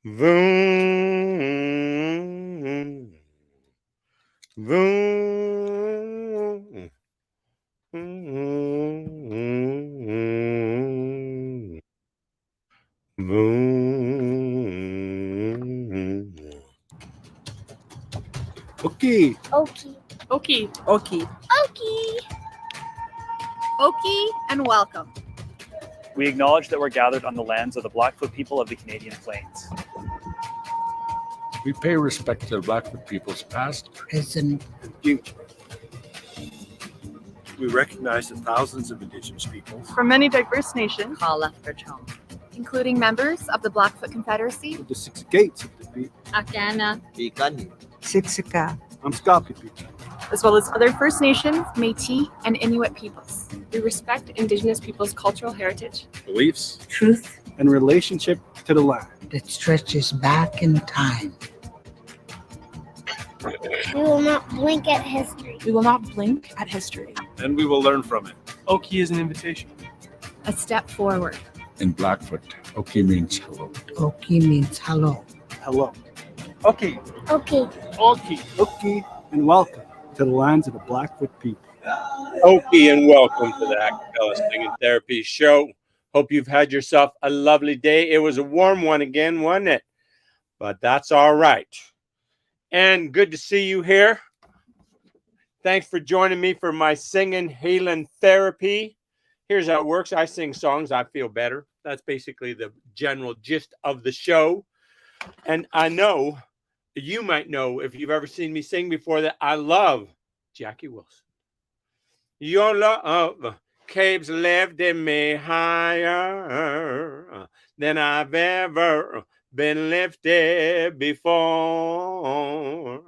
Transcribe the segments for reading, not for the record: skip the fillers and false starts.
Vroom, vroom, vroom, vroom. Okay. Okie. Okie. Okie. Okie. Okie and welcome. We acknowledge that we're gathered on the lands of the Blackfoot people of the Canadian Plains. We pay respect to the Blackfoot people's past, Present. and future. We recognize the thousands of Indigenous peoples From many diverse nations, Call Lethbridge home. including members of the Blackfoot Confederacy, with the 6 gates of the people. Akana. Bikani. Siksika. I'm Scopi people. as well as other First Nations, Métis, and Inuit peoples. We respect Indigenous people's cultural heritage, Beliefs, Truth and relationship to the land. that stretches back in time. We will not blink at history. we will not blink at history. and we will learn from it. Okie is an invitation. A step forward. In Blackfoot, Oki means hello. Okie means hello. Hello. Okie. Okay. Okie. Oki and welcome to the lands of the Blackfoot people. Okie, and welcome to the Acapella Singing Therapy Show. Hope you've had yourself a lovely day. It was a warm one again, wasn't it? But that's all right. And good to see you here. Thanks for joining me for my singing healing therapy. Here's how it works. I sing songs, I feel better. That's basically the general gist of the show. And I know, you might know if you've ever seen me sing before, that I love Jackie Wilson. Your love keeps lifting me higher than I've ever been lifted before.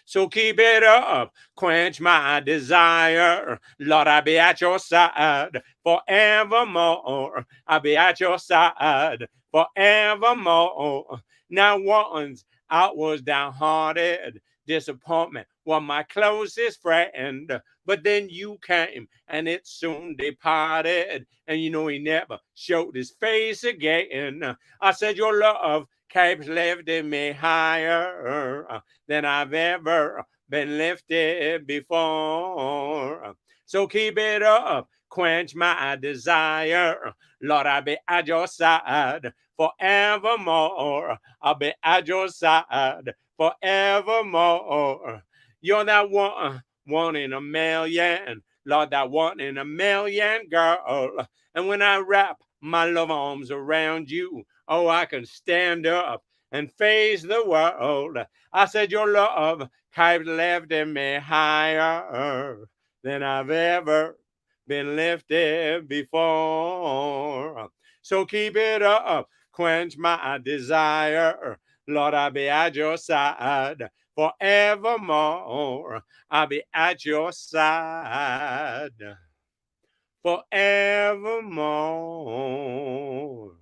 So keep it up, quench my desire. Lord, I'll be at your side forevermore. I'll be at your side forevermore. Now once I was downhearted, disappointment was my closest friend. But then you came and it soon departed. And you know he never showed his face again. I said your love keeps lifting me higher than I've ever been lifted before. So keep it up, quench my desire. Lord, I'll be at your side forevermore. I'll be at your side forevermore. You're that one in a million. Lord, that one in a million, girl. And when I wrap my love arms around you, oh, I can stand up and face the world. I said your love keeps lifting me higher than I've ever been lifted before. So keep it up, quench my desire. Lord, I'll be at your side forevermore. I'll be at your side forevermore.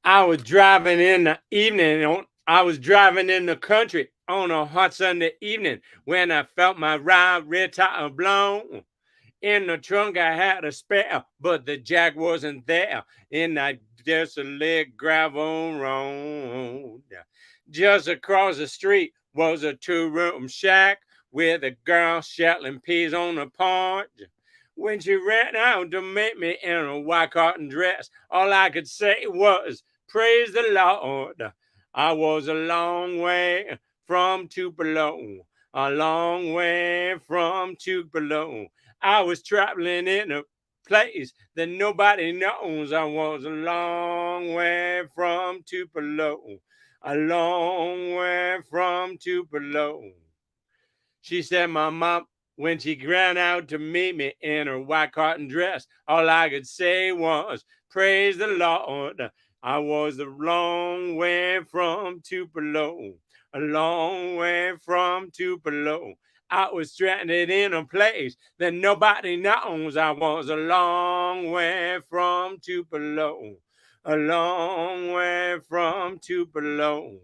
I was driving in the evening. I was driving in the country on a hot Sunday evening when I felt my rear tire blown. In the trunk I had a spare, but the jack wasn't there in that desolate gravel road. Just across the street was a 2-room shack with a girl shelling peas on the porch. When she ran out to meet me in a white cotton dress, all I could say was, praise the Lord. I was a long way from Tupelo, a long way from Tupelo. I was traveling in a place that nobody knows. I was a long way from Tupelo, a long way from Tupelo. She said, my mom, when she ran out to meet me in her white cotton dress, all I could say was, praise the Lord. I was a long way from Tupelo, a long way from Tupelo. I was stranded in a place that nobody knows. I was a long way from Tupelo, a long way from Tupelo.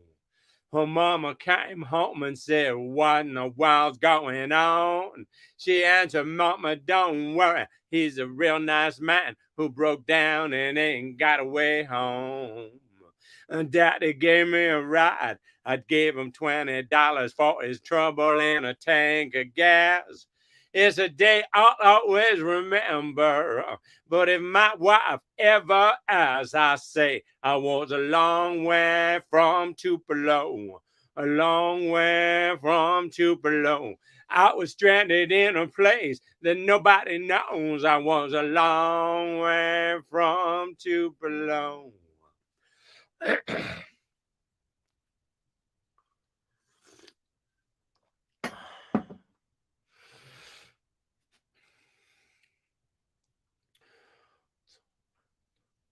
Her mama came home and said, what in the world's going on? She answered, Mama, don't worry. He's a real nice man who broke down and ain't got a way home. And Daddy gave me a ride. I gave him $20 for his trouble in a tank of gas. It's a day I'll always remember. But if my wife ever asks, I say I was a long way from Tupelo. A long way from Tupelo. I was stranded in a place that nobody knows. I was a long way from Tupelo.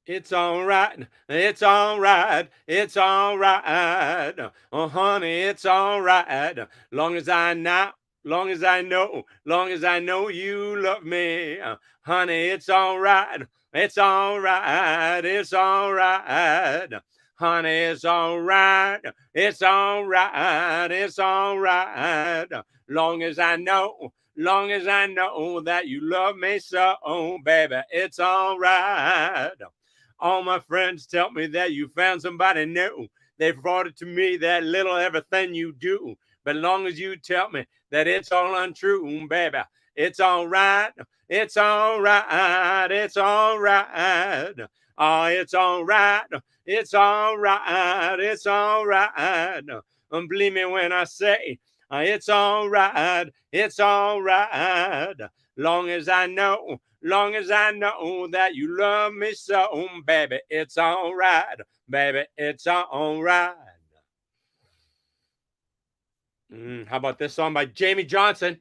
It's all right, it's all right, it's all right. Oh, honey, it's all right. Long as I know, long as I know, long as I know you love me. Honey, it's all right, it's all right, it's all right. Honey, it's all right, it's all right, it's all right. Long as I know that you love me so, baby, it's all right. All my friends tell me that you found somebody new. They brought it to me that little everything you do. But long as you tell me that it's all untrue, baby, it's all right. It's all right. It's all right. Oh, it's all right. It's all right. It's all right. Believe me when I say it's all right. It's all right. Long as I know that you love me so, baby, it's all right. Baby, it's all right. How about this song by Jamie Johnson?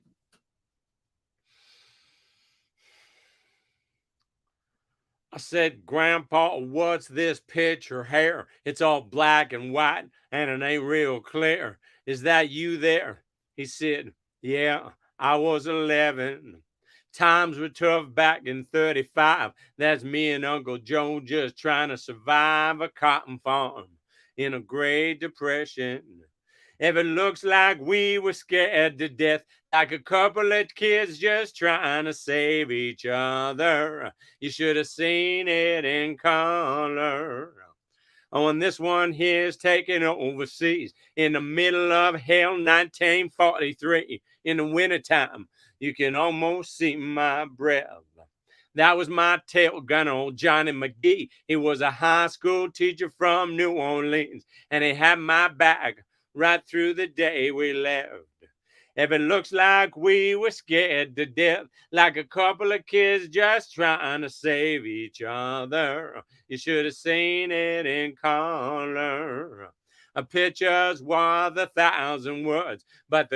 I said, Grandpa, what's this picture hair? It's all black and white and it ain't real clear. Is that you there? He said, yeah, I was 11. Times were tough back in 35. That's me and Uncle Joe just trying to survive a cotton farm in a Great Depression. If it looks like we were scared to death, like a couple of kids just trying to save each other, you should have seen it in color. Oh, and this one here's taken overseas in the middle of hell, 1943, in the wintertime. You can almost see my breath. That was my tail gunner, old Johnny McGee. He was a high school teacher from New Orleans, and he had my back right through the day we left. If it looks like we were scared to death, like a couple of kids just trying to save each other, you should have seen it in color. A picture's worth 1,000 words, but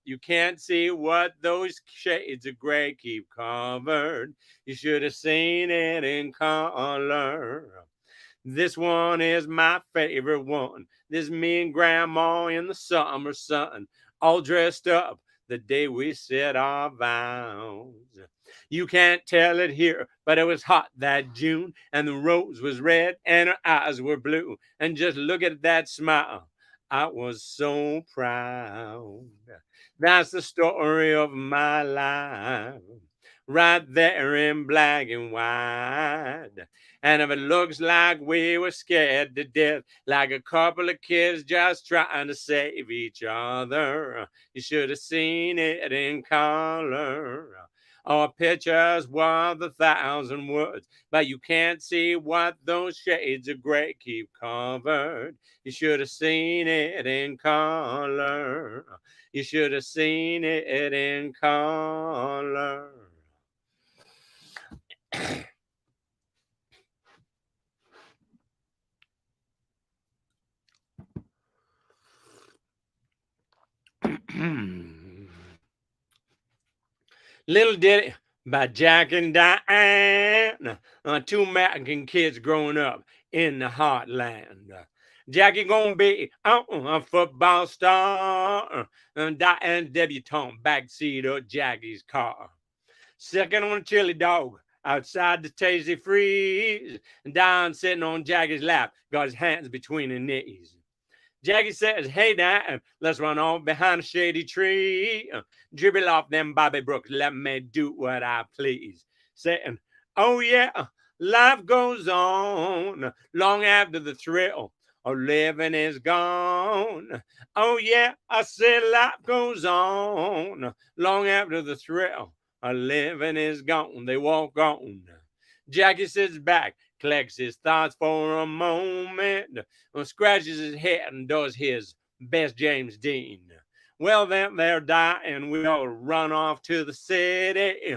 you can't see what those shades of gray keep covered. You should have seen it in color. This one is my favorite one. This me and Grandma in the summer sun, all dressed up the day we said our vows. You can't tell it here, but it was hot that June, and the rose was red and her eyes were blue. And just look at that smile. I was so proud. That's the story of my life, right there in black and white. And if it looks like we were scared to death, like a couple of kids just trying to save each other, you should have seen it in color. Our picture's worth 1,000 words, but you can't see what those shades of gray keep covered. You should have seen it in color. You should have seen it in color. Little Ditty by Jack and Diane, two American kids growing up in the heartland. Jackie gonna be a football star, and Diane debutante backseat of Jackie's car. Second on a chili dog outside the Tasty Freeze, and Diane sitting on Jackie's lap, got his hands between her knees. Jackie says, hey, now, let's run off behind a shady tree. Dribble off them Bobby Brooks. Let me do what I please. Saying, oh, yeah, life goes on long after the thrill of living is gone. Oh, yeah, I said life goes on long after the thrill of living is gone. They walk on. Jackie sits back, collects his thoughts for a moment, scratches his head and does his best James Dean. Well, then they're dying. We all run off to the city.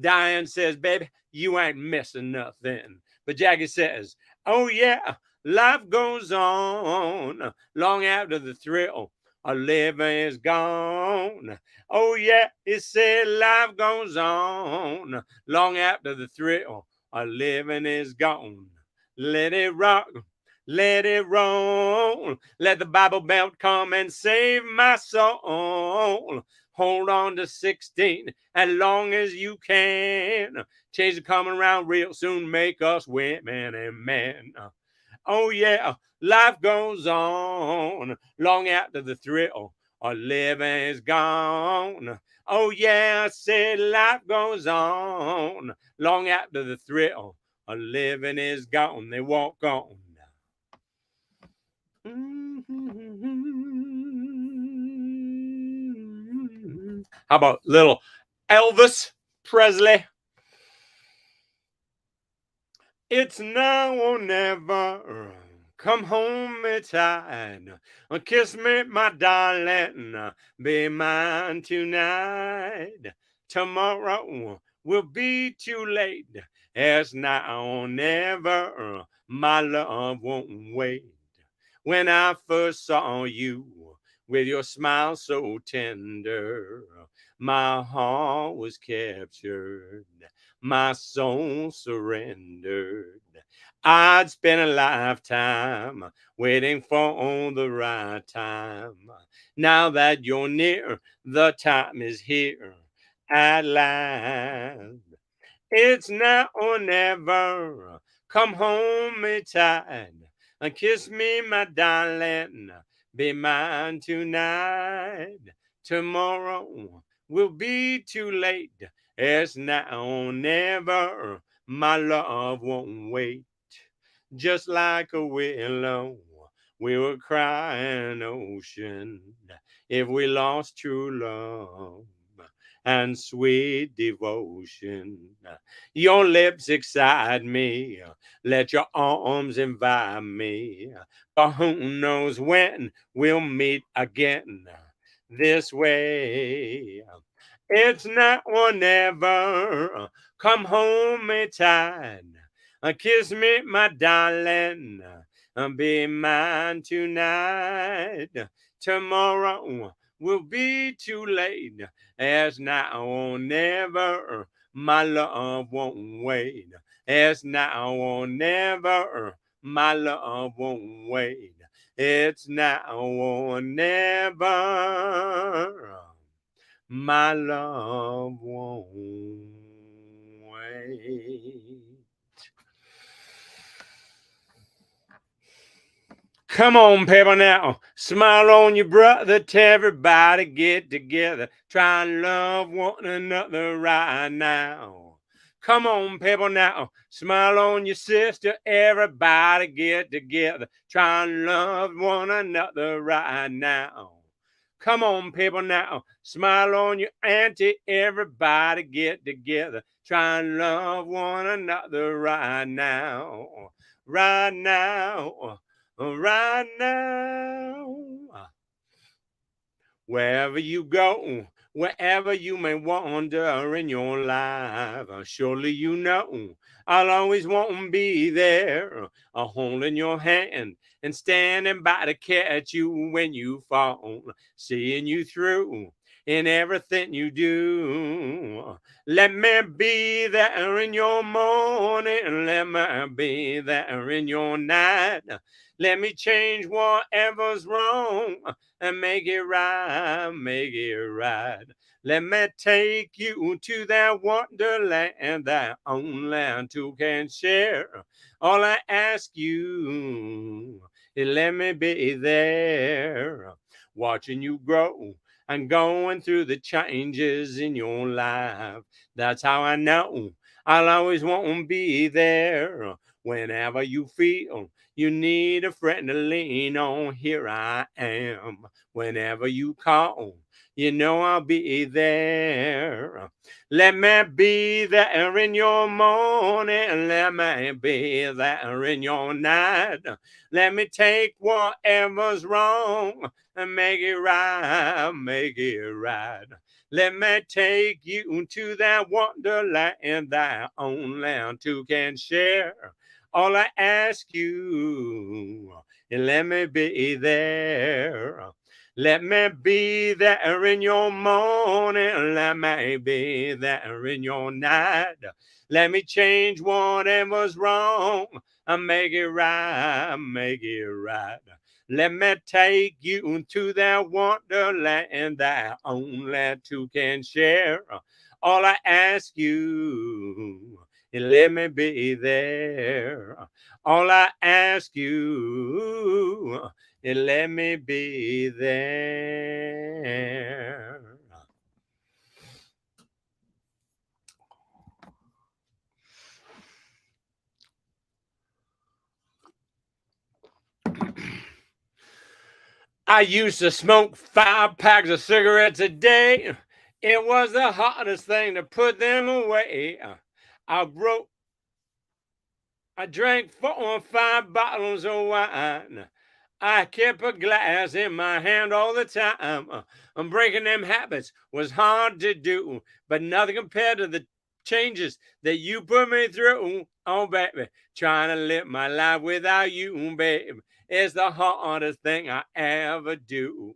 Diane says, baby, you ain't missing nothing. But Jackie says, oh, yeah, life goes on long after the thrill of living is gone. Oh, yeah, it said life goes on long after the thrill of living is gone. Let it rock. Let it roll. Let the Bible Belt come and save my soul. Hold on to 16 as long as you can. Change is coming around real soon. Make us women and men. Oh, yeah, life goes on long after the thrill of living is gone. Oh, yeah, I said life goes on long after the thrill of living is gone. They walk on. How about little Elvis Presley? It's now or never. Come home, me tired. Kiss me, my darling. Be mine tonight. Tomorrow will be too late. It's now or never. My love won't wait. When I first saw you with your smile so tender, my heart was captured, my soul surrendered. I'd spent a lifetime waiting for the right time. Now that you're near, the time is here at last. It's now or never. Come home, me tired. And kiss me, my darling. Be mine tonight. Tomorrow will be too late. It's now or never. My love won't wait. Just like a willow, we will cry an ocean if we lost true love and sweet devotion. Your lips excite me. Let your arms invite me. But who knows when we'll meet again this way. It's now or never. Come home, me tired. Kiss me, my darling. Be mine tonight. Tomorrow will be too late. As now or never, my love won't wait. As now or never, my love won't wait. It's now or never, my love won't wait. Come on, people, now. Smile on your brother. Tell everybody get together. Try and love one another right now. Come on, people, now. Smile on your sister. Everybody get together. Try and love one another right now. Come on, people, now. Smile on your auntie. Everybody get together. Try and love one another right now. Right now. Right now. Wherever you go, wherever you may wander in your life, surely you know I'll always want to be there, holding your hand and standing by to catch you when you fall, seeing you through in everything you do. Let me be there in your morning, let me be there in your night. Let me change whatever's wrong and make it right, make it right. Let me take you to that wonderland that only two can share. All I ask you Let me be there, watching you grow and going through the changes in your life. That's how I know I'll always want to be there. Whenever you feel you need a friend to lean on, here I am. Whenever you call, you know I'll be there. Let me be there in your morning. Let me be there in your night. Let me take whatever's wrong and make it right, make it right. Let me take you to that wonderland that only two can share. All I ask you is let me be there. Let me be there in your morning. Let me be there in your night. Let me change whatever's wrong and make it right, make it right. Let me take you to that wonderland that only two can share. All I ask you is let me be there. All I ask you is let me be there. I used to smoke 5 packs of cigarettes a day. It was the hardest thing to put them away. I drank 4 or 5 bottles of wine. I kept a glass in my hand all the time. Breaking them habits was hard to do, but nothing compared to the changes that you put me through. Oh, baby, trying to live my life without you, babe, is the hardest thing I ever do.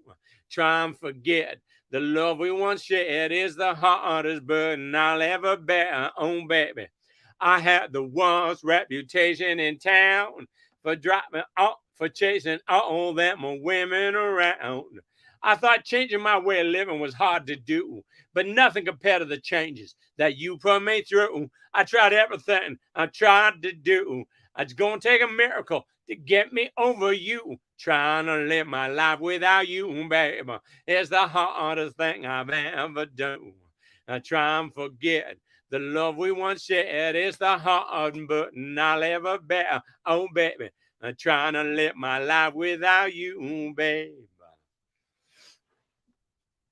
Try and forget the love we once shared is the hardest burden I'll ever bear. Oh, baby, I had the worst reputation in town for dropping off, for chasing all them women around. I thought changing my way of living was hard to do, but nothing compared to the changes that you put me through. I tried everything I tried to do. It's gonna take a miracle to get me over you. Trying to live my life without you, baby, is the hardest thing I've ever done. I try and forget the love we once shared is the hardest burden I'll ever bear. Oh, baby, I'm trying to live my life without you, babe.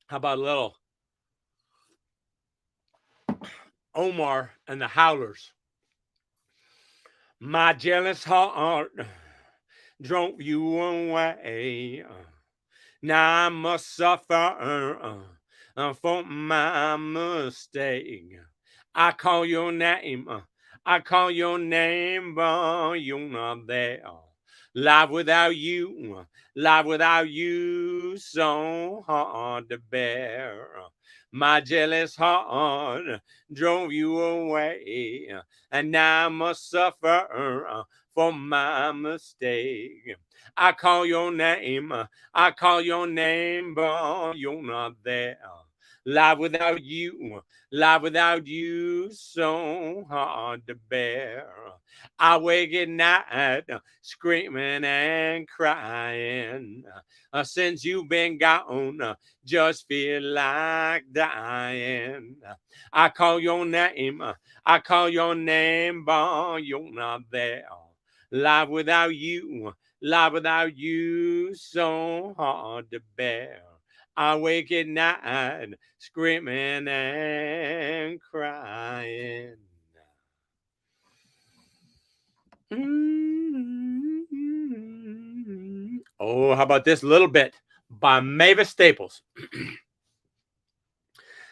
How about a little Omar and the Howlers? My jealous heart drove you away. Now I must suffer for my mistake. I call your name. I call your name, but you're not there. Life without you, so hard to bear. My jealous heart drove you away, and now I must suffer for my mistake. I call your name, but you're not there. Life without you, so hard to bear. I wake at night screaming and crying. Since you've been gone, just feel like dying. I call your name, but you're not there. Life without you, so hard to bear. I wake at night screaming and crying. Oh, how about this little bit by Mavis Staples?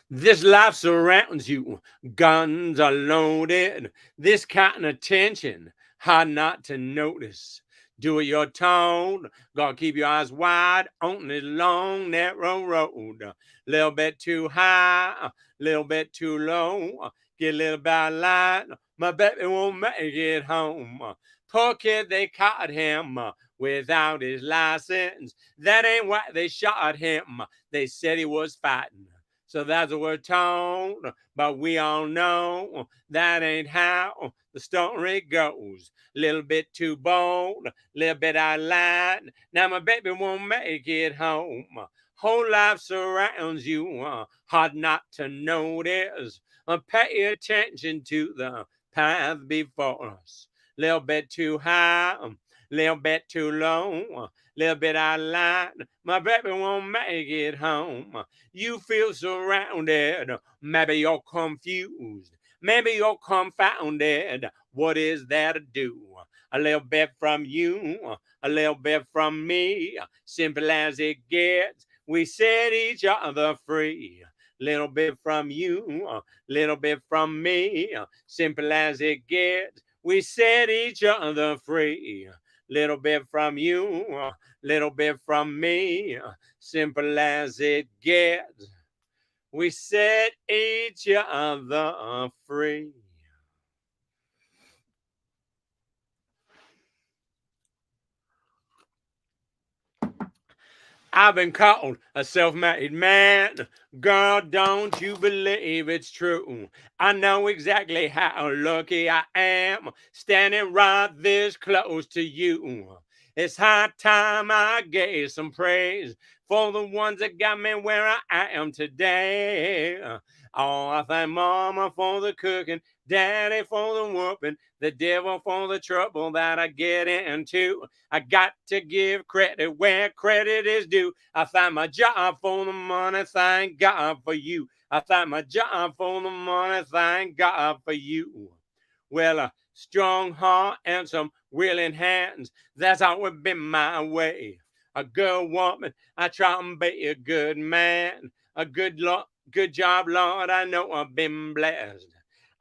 This life surrounds you, guns are loaded. This kind of tension, hard not to notice. Do what you're told, gotta keep your eyes wide on this long, narrow road. Little bit too high, little bit too low. Get a little bit of light, my baby won't make it home. Poor kid, they caught him without his license. That ain't why they shot him. They said he was fighting. So that's what we're told, but we all know that ain't how the story goes. Little bit too bold, little bit I lied. Now my baby won't make it home. Whole life surrounds you, hard not to notice. Pay attention to the path before us. Little bit too high, little bit too low. Little bit I lied, my baby won't make it home. You feel surrounded, maybe you're confused. Maybe you're confounded. What is there to do? A little bit from you, a little bit from me. Simple as it gets, we set each other free. Little bit from you, little bit from me. Simple as it gets, we set each other free. Little bit from you, little bit from me. Simple as it gets, we set each other free. I've been called a self-made man. Girl, don't you believe it's true? I know exactly how lucky I am standing right this close to you. It's high time I gave some praise for the ones that got me where I am today. Oh, I thank Mama for the cooking, Daddy for the whooping, the devil for the trouble that I get into. I got to give credit where credit is due. I thank my job for the money, thank God for you. I thank my job for the money, thank God for you. Well, a strong heart and some willing hands, that's always been my way. A good woman, I try and be a good man. A good job, Lord, I know I've been blessed.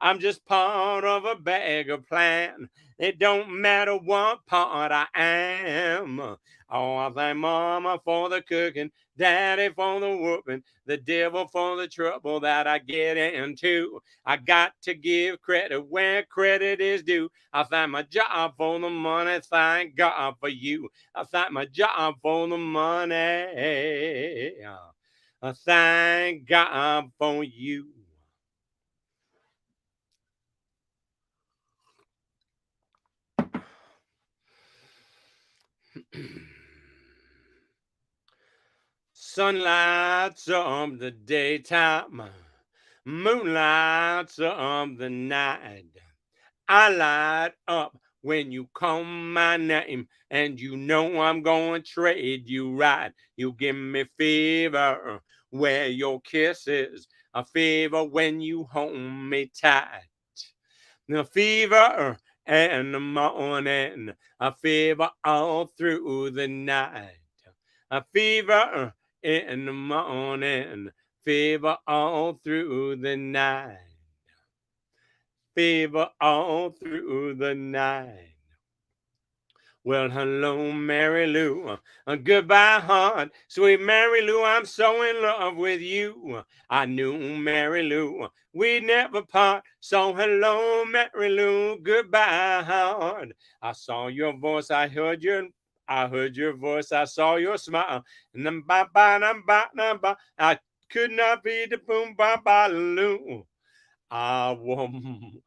I'm just part of a bigger plan. It don't matter what part I am. Oh, I thank Mama for the cooking, Daddy for the whooping, the devil for the trouble that I get into. I got to give credit where credit is due. I thank my job for the money, thank God for you. I thank my job for the money. I thank God for you. Sunlight's up the daytime, moonlight's up the night. I light up when you call my name, and you know I'm gonna treat you right. You give me fever where your kisses, a fever when you hold me tight. The fever in the morning, a fever all through the night. A fever in the morning, fever all through the night. Fever all through the night. Well, hello, Mary Lou. Goodbye, heart. Sweet Mary Lou, I'm so in love with you. I knew Mary Lou, we'd never part. So hello, Mary Lou. Goodbye, heart. I saw your voice. I heard your voice. I saw your smile. And then I could not be the boom ba ba loo. I want.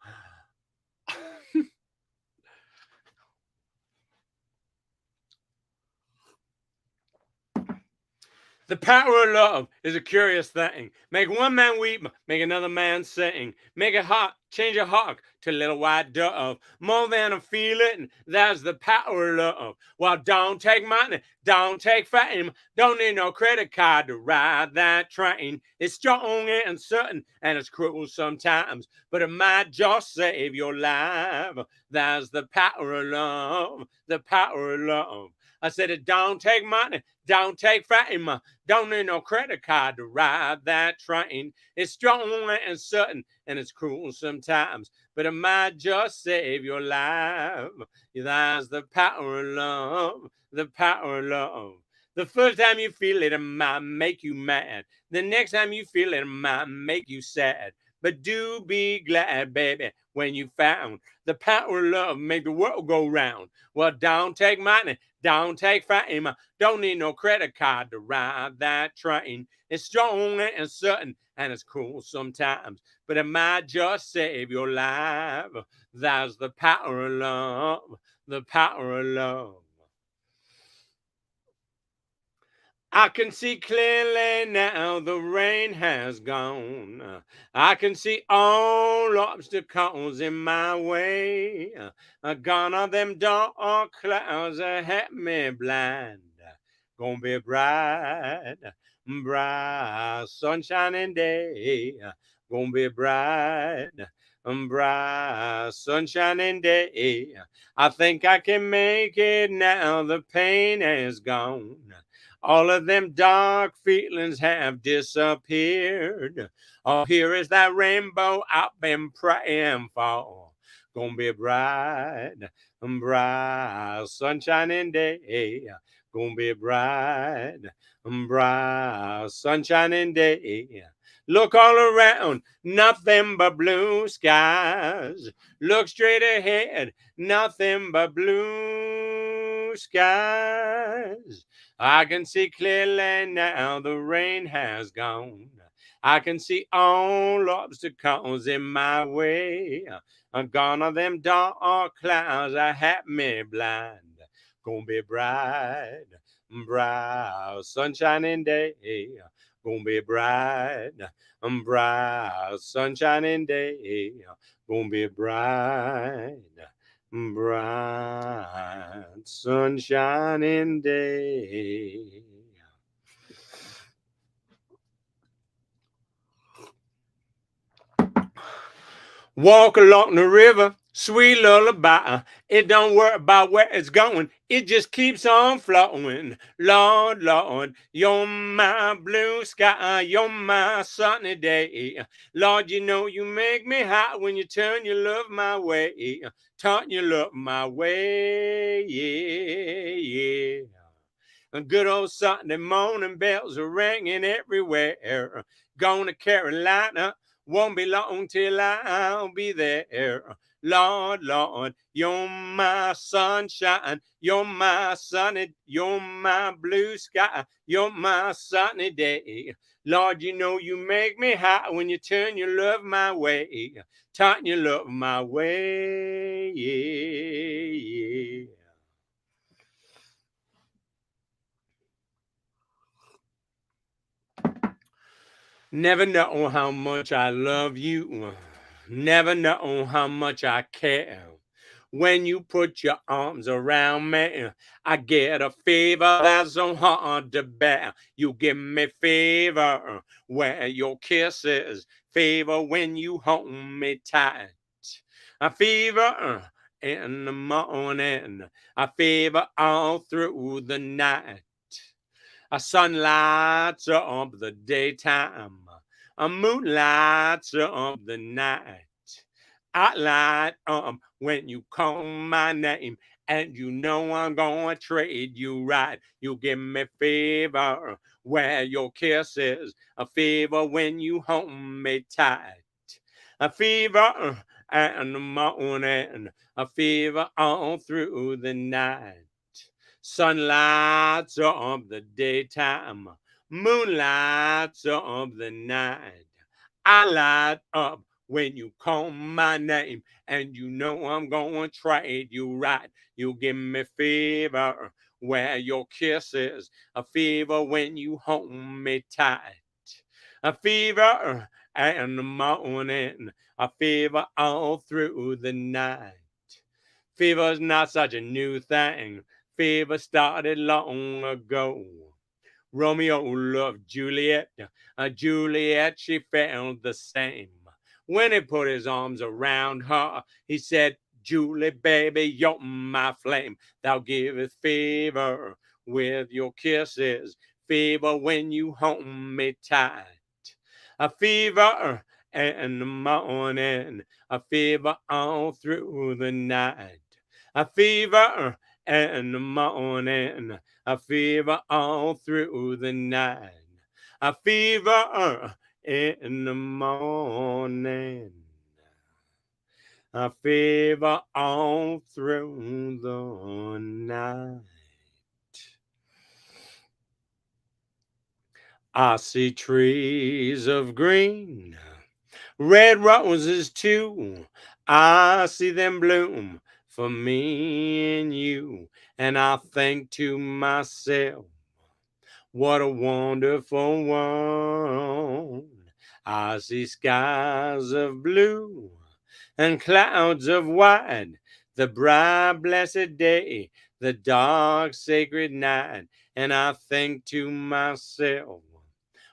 The power of love is a curious thing. Make one man weep, make another man sing. Make a heart, change a hawk to a little white dove. More than a feeling, that's the power of love. Well, don't take money, don't take fame. Don't need no credit card to ride that train. It's strong and certain, and it's cruel sometimes. But it might just save your life. That's the power of love, the power of love. I said it don't take money, don't take fame. Don't need no credit card to ride that train. It's strong and certain, and it's cruel sometimes, but it might just save your life. That's the power of love, the power of love. The first time you feel it might make you mad. The next time you feel it might make you sad. But do be glad, baby, when you found the power of love make the world go round. Well, don't take money, don't take fame, don't need no credit card to ride that train. It's strong and certain, and it's cruel sometimes, but it might just save your life. That's the power of love, the power of love. I can see clearly now the rain has gone. I can see all obstacles in my way. Gone are them dark clouds that had me blind. Gonna be bright, bright, sunshining day. Gonna be bright, bright, sunshining day. I think I can make it now, the pain is gone. All of them dark feelings have disappeared. All here is that rainbow I've been praying for. Gonna be bright, bright, sunshining day. Gonna be bright, bright, sunshining day. Look all around, nothing but blue skies. Look straight ahead, nothing but blue skies. I can see clearly now the rain has gone. I can see all obstacles in my way. Gone are them dark clouds that had me blind. Gonna be bright, bright, sunshining day. Gonna be bright, bright, sunshining day. Gonna be bright, bright, sunshining day. Walk along the river, sweet lullaby. It don't worry about where it's going. It just keeps on flowing. Lord, Lord, you're my blue sky. You're my sunny day. Lord, you know you make me hot when you turn your love my way. Turn your love my way, yeah, yeah. A good old Sunday morning bells are ringing everywhere. Going to Carolina, won't be long till I'll be there. Lord, Lord, you're my sunshine, you're my sunny, you're my blue sky, you're my sunny day. Lord, you know you make me hot when you turn your love my way. Turn your love my way, yeah, yeah. Never know how much I love you. Never know how much I care. When you put your arms around me, I get a fever that's so hard to bear. You give me fever where your kisses, fever when you hold me tight. A fever in the morning, a fever all through the night. A sun lights up the daytime, a moon lights up the night. I light up when you call my name, and you know I'm gonna treat you right. You give me fever where your kisses, a fever when you hold me tight. A fever in the morning, a fever all through the night. Sun lights up the daytime, moon lights up the night. I light up when you call my name, and you know I'm gonna treat you right. You give me fever where your kisses, a fever when you hold me tight. A fever in the morning, a fever all through the night. Fever's not such a new thing. Fever started long ago. Romeo loved Juliet. Juliet, she felt the same. When he put his arms around her, he said, Julie, baby, you're my flame. Thou giveth fever with your kisses, fever when you hold me tight. A fever in the morning, a fever all through the night. A fever in the morning, a fever all through the night. A fever in the morning. a fever all through the night. I see trees of green, red roses too. I see them bloom for me and you. And I think to myself, what a wonderful world. I see skies of blue and clouds of white, the bright blessed day, the dark sacred night. And I think to myself,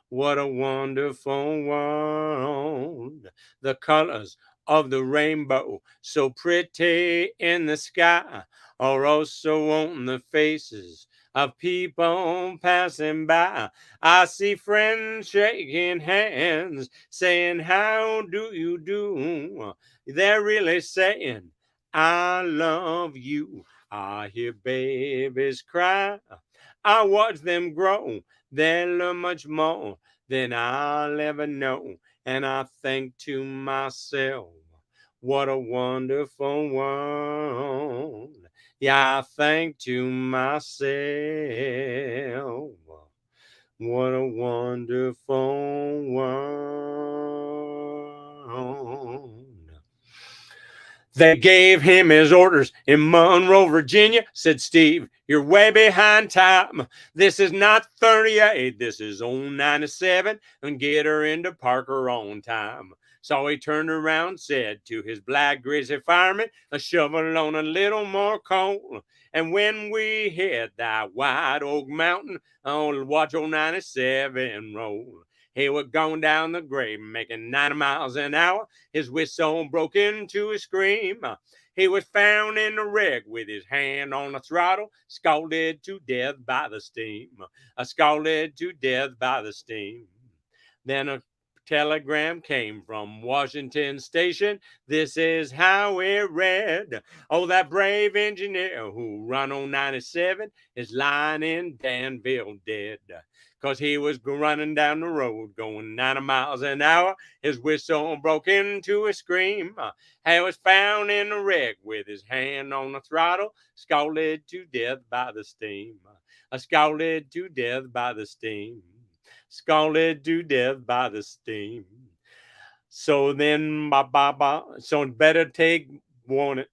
what a wonderful world. The colors of the rainbow, so pretty in the sky, are also on the faces of people passing by. I see friends shaking hands, saying, how do you do? They're really saying, I love you. I hear babies cry. I watch them grow. They learn much more than I'll ever know. And I think to myself, what a wonderful world. Yeah, I think to myself, what a wonderful world. They gave him his orders in Monroe, Virginia. Said, Steve, you're way behind time. This is not 38, this is 097, and get her into Parker on time. So he turned around, said to his black grizzly fireman, a shovel on a little more coal. And when we hit that White Oak Mountain, I'll watch 097 roll. He was going down the grade, making 90 miles an hour. His whistle broke into a scream. He was found in the wreck with his hand on the throttle, scalded to death by the steam. Scalded to death by the steam. Then a telegram came from Washington Station. This is how it read. Oh, that brave engineer who run on 97 is lying in Danville dead. Cause he was running down the road going 90 miles an hour. His whistle broke into a scream. He was found in a wreck with his hand on the throttle, scalded to death by the steam. Scalded to death by the steam. Scalded to death by the steam. So then, so better take warning.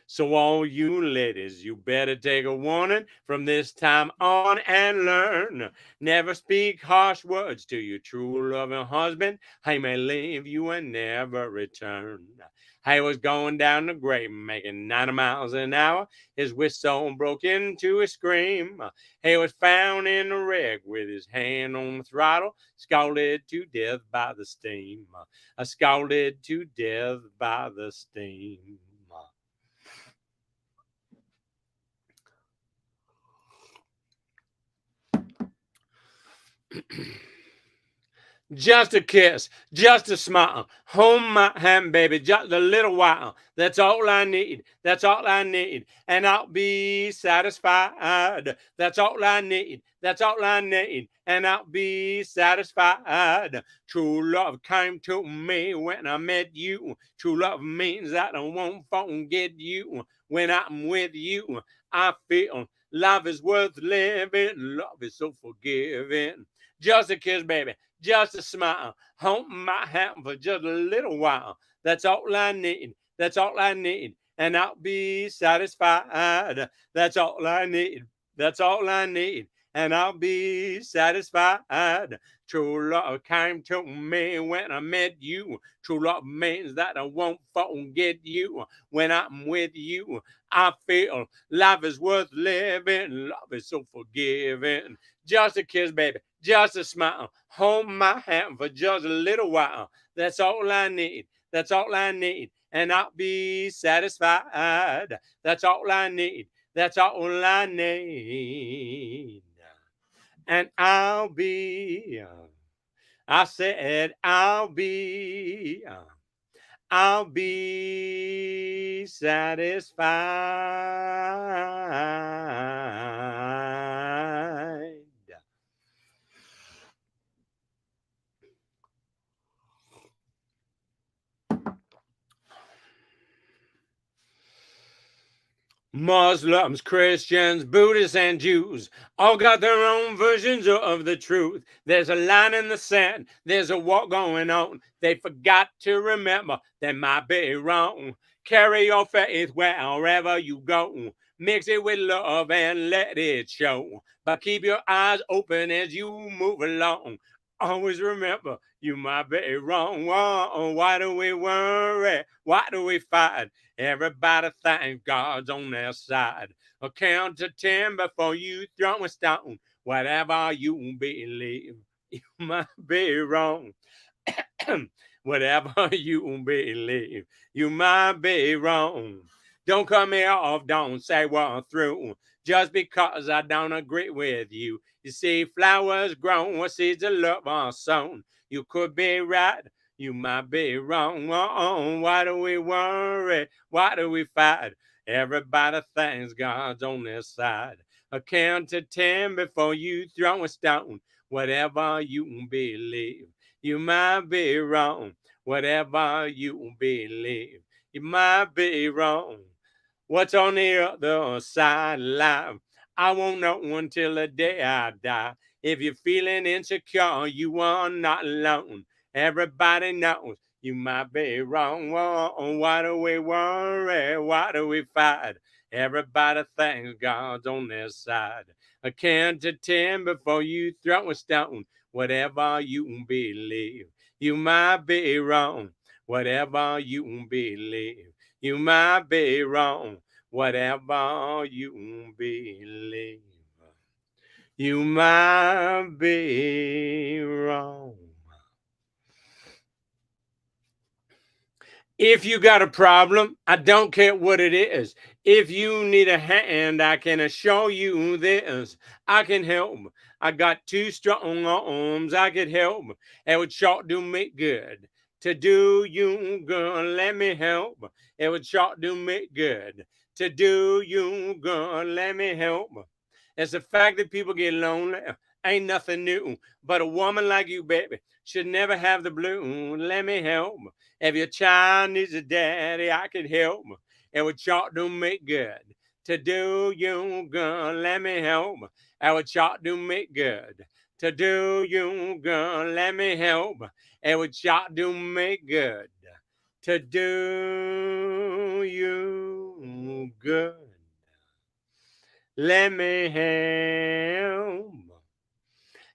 So all you ladies, you better take a warning from this time on and learn. Never speak harsh words to your true loving husband. He may leave you and never return. He was going down the grade, making 90 miles an hour. His whistle broke into a scream. He was found in a wreck with his hand on the throttle, scalded to death by the steam. Scalded to death by the steam. Just a kiss, just a smile. Hold my hand, baby, just a little while. That's all I need. That's all I need. And I'll be satisfied. That's all I need. That's all I need. And I'll be satisfied. True love came to me when I met you. True love means that I won't forget you. When I'm with you, I feel love is worth living. Love is so forgiving. Just a kiss, baby. Just a smile. Hold my hand for just a little while. That's all I need. That's all I need. And I'll be satisfied. That's all I need. That's all I need. And I'll be satisfied. True love came to me when I met you. True love means that I won't forget you. When I'm with you, I feel life is worth living. Love is so forgiving. Just a kiss, baby. Just a smile. Hold my hand for just a little while. That's all I need. That's all I need. And I'll be satisfied. That's all I need. That's all I need. And I said, I'll be satisfied. Muslims, Christians, Buddhists, and Jews all got their own versions of the truth. There's a line in the sand, there's a war going on. They forgot to remember they might be wrong. Carry your faith wherever you go. Mix it with love and let it show. But keep your eyes open as you move along. Always remember, you might be wrong. Why do we worry? Why do we fight? Everybody thank God's on their side. Count to 10 before you throw a stone. Whatever you believe, you might be wrong. Whatever you believe, you might be wrong. Don't cut me off, don't say we're through. Just because I don't agree with you. You see, flowers grow where seeds of love are sown. You could be right, you might be wrong. Why do we worry? Why do we fight? Everybody thanks God's on their side. Count to 10 before you throw a stone. Whatever you believe, you might be wrong. Whatever you believe, you might be wrong. What's on the other side of life? I won't know until the day I die. If you're feeling insecure, you are not alone. Everybody knows you might be wrong. Why do we worry? Why do we fight? Everybody thanks God's on their side. Count to 10 before you throw a stone. Whatever you believe, you might be wrong. Whatever you believe, you might be wrong. Whatever you believe, you might be wrong. If you got a problem, I don't care what it is. If you need a hand, I can assure you this. I can help. I got two strong arms. I could help. It would sure do me good. To do you good, let me help. It would sure do me good. To do you good, let me help. It's the fact that people get lonely. Ain't nothing new. But a woman like you, baby, should never have the blue. Let me help. If your child needs a daddy, I can help. It would sure do me good. To do you good, let me help. It would sure do me good. To do you good, let me help. It would sure do me good. To do you good, let me help.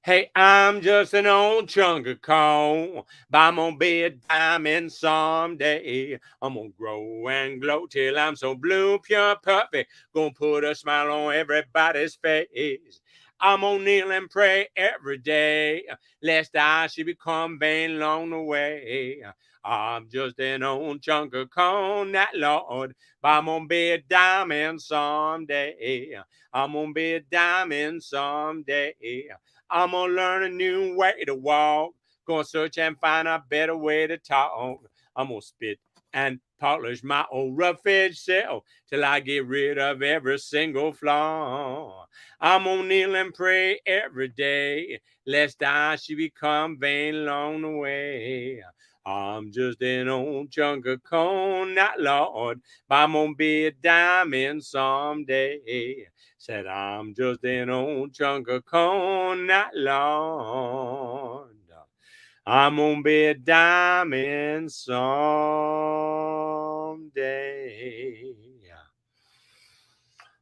Hey, I'm just an old chunk of coal, but I'm gonna be a diamond someday. I'm gonna grow and glow till I'm so blue, pure, perfect. Gonna put a smile on everybody's face. I'm gonna kneel and pray every day, lest I should become vain along the way. I'm just an old chunk of coal, that Lord, but I'm gonna be a diamond someday. I'm gonna be a diamond someday. I'm gonna learn a new way to walk. Gonna search and find a better way to talk. I'm gonna spit and polish my old rough edge self till I get rid of every single flaw. I'm gonna kneel and pray every day, lest I should become vain along the way. I'm just an old chunk of coal, not Lord, but I'm gonna be a diamond someday. Said I'm just an old chunk of corn, not Lord. I'm gonna be a diamond someday.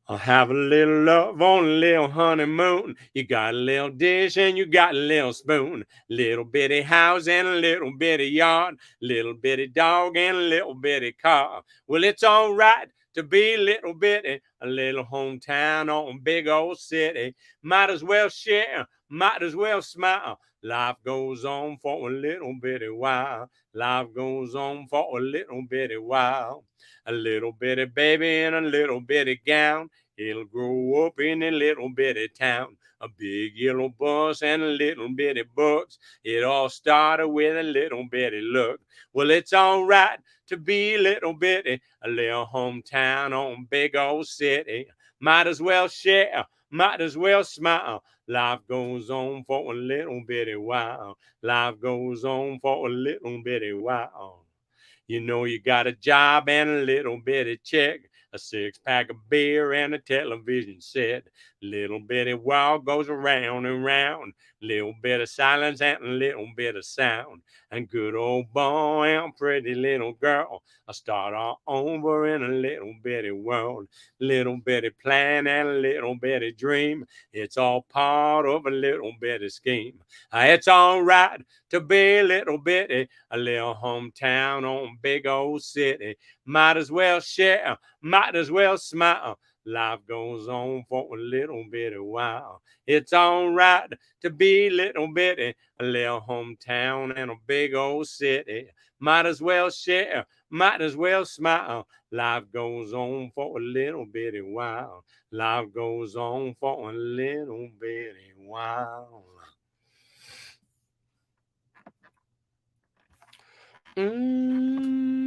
I'll have a little love on a little honeymoon. You got a little dish and you got a little spoon. Little bitty house and a little bitty yard. Little bitty dog and a little bitty car. Well, it's all right to be little bitty. A little hometown on a big old city. Might as well share, might as well smile. Life goes on for a little bitty while. Life goes on for a little bitty while. A little bitty baby in a little bitty gown. He'll grow up in a little bitty town. A big yellow bus and a little bitty books. It all started with a little bitty look. Well, it's all right to be little bitty. A little hometown on big old city. Might as well share, might as well smile. Life goes on for a little bitty while. Life goes on for a little bitty while. You know you got a job and a little bitty check. a 6-pack of beer, and a television set. Little bitty world goes around and round. Little bit of silence and a little bit of sound. And good old boy and pretty little girl, I start all over in a little bitty world. Little bitty plan and a little bitty dream. It's all part of a little bitty scheme. It's all right to be a little bitty, a little hometown on big old city. Might as well share, might as well smile. Life goes on for a little bitty while. It's all right to be a little bitty, a little hometown and a big old city. Might as well share, might as well smile. Life goes on for a little bitty while. Life goes on for a little bitty while. Mm-hmm.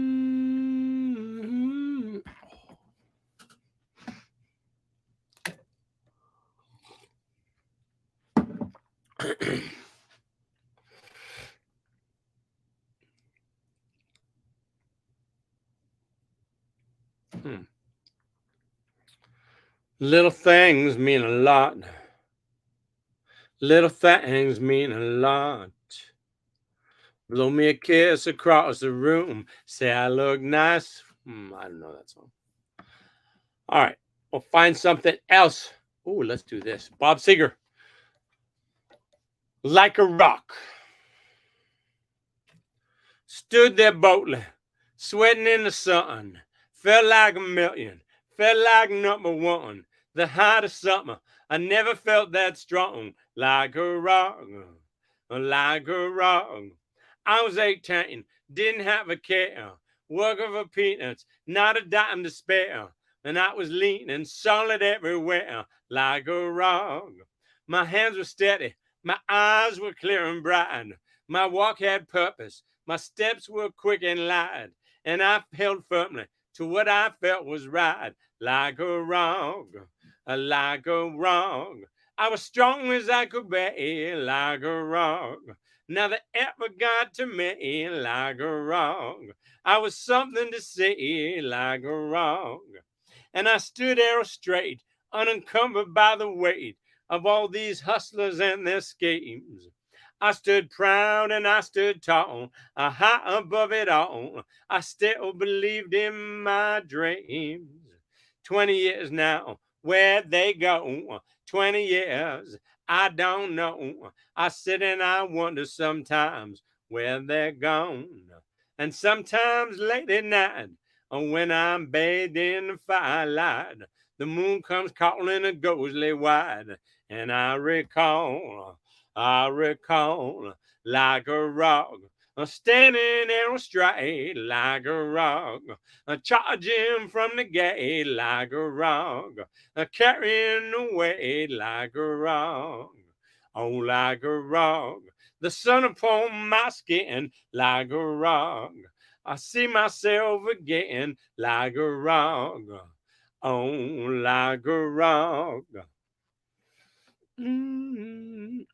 Little things mean a lot. Little things mean a lot. Blow me a kiss across the room. Say I look nice. I don't know that song. All right. We'll find something else. Oh, let's do this. Bob Seger. Like a rock. Stood there boldly, sweating in the sun. Felt like a million. Felt like number one. The height of summer. I never felt that strong. Like a rock. Like a rock. I was 18, didn't have a care, working for peanuts, not a dime to spare, and I was leaning solid everywhere, like a rock. My hands were steady, my eyes were clear and bright, my walk had purpose, my steps were quick and light, and I held firmly to what I felt was right, like a rock, like a rock. I was strong as I could be, like a rock. Now the ever got to me like a rock. I was something to see like a rock. And I stood there straight, unencumbered by the weight of all these hustlers and their schemes. I stood proud and I stood tall, high above it all. I still believed in my dreams. 20 years now, where'd they go? 20 years, I don't know. I sit and I wonder sometimes where they're gone. And sometimes late at night, when I'm bathed in the firelight, the moon comes calling a ghostly wide. And I recall, like a rock, standing there straight like a rock, charging from the gate like a rock, carrying away like a rock, oh, like a rock. The sun upon my skin like a rock. I see myself again like a rock, oh, like a rock.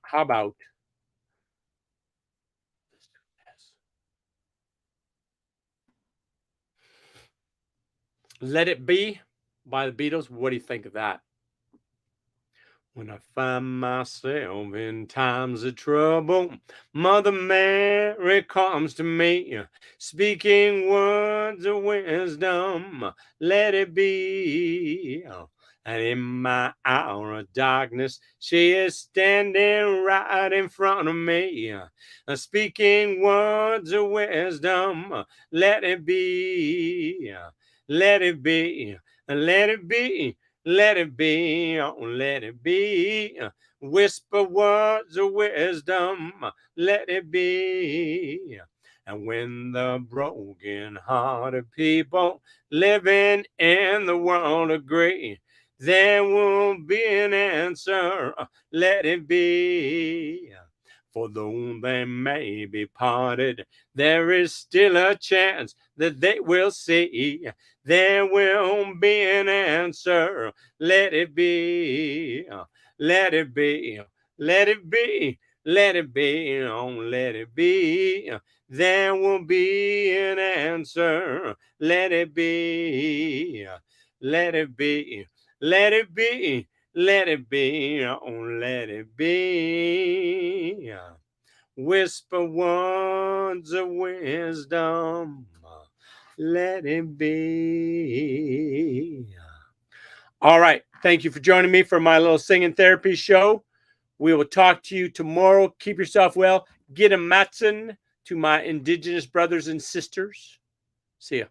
How about Let It Be by the Beatles? What do you think of that? When I find myself in times of trouble, Mother Mary comes to me, speaking words of wisdom. Let it be. And in my hour of darkness, she is standing right in front of me, speaking words of wisdom. Let it be. Let it be. Let it be. Let it be, oh, let it be. Whisper words of wisdom, let it be. And when the broken-hearted people living in the world agree, there will be an answer, let it be. For though they may be parted, there is still a chance that they will see. There will be an answer. Let it be. Let it be. Let it be. Let it be. Oh, let it be. There will be an answer. Let it be. Let it be. Let it be. Let it be. Oh, let it be. Whisper words of wisdom. Let it be. All right. Thank you for joining me for my little singing therapy show. We will talk to you tomorrow. Keep yourself well. Get a Matson to my indigenous brothers and sisters. See ya.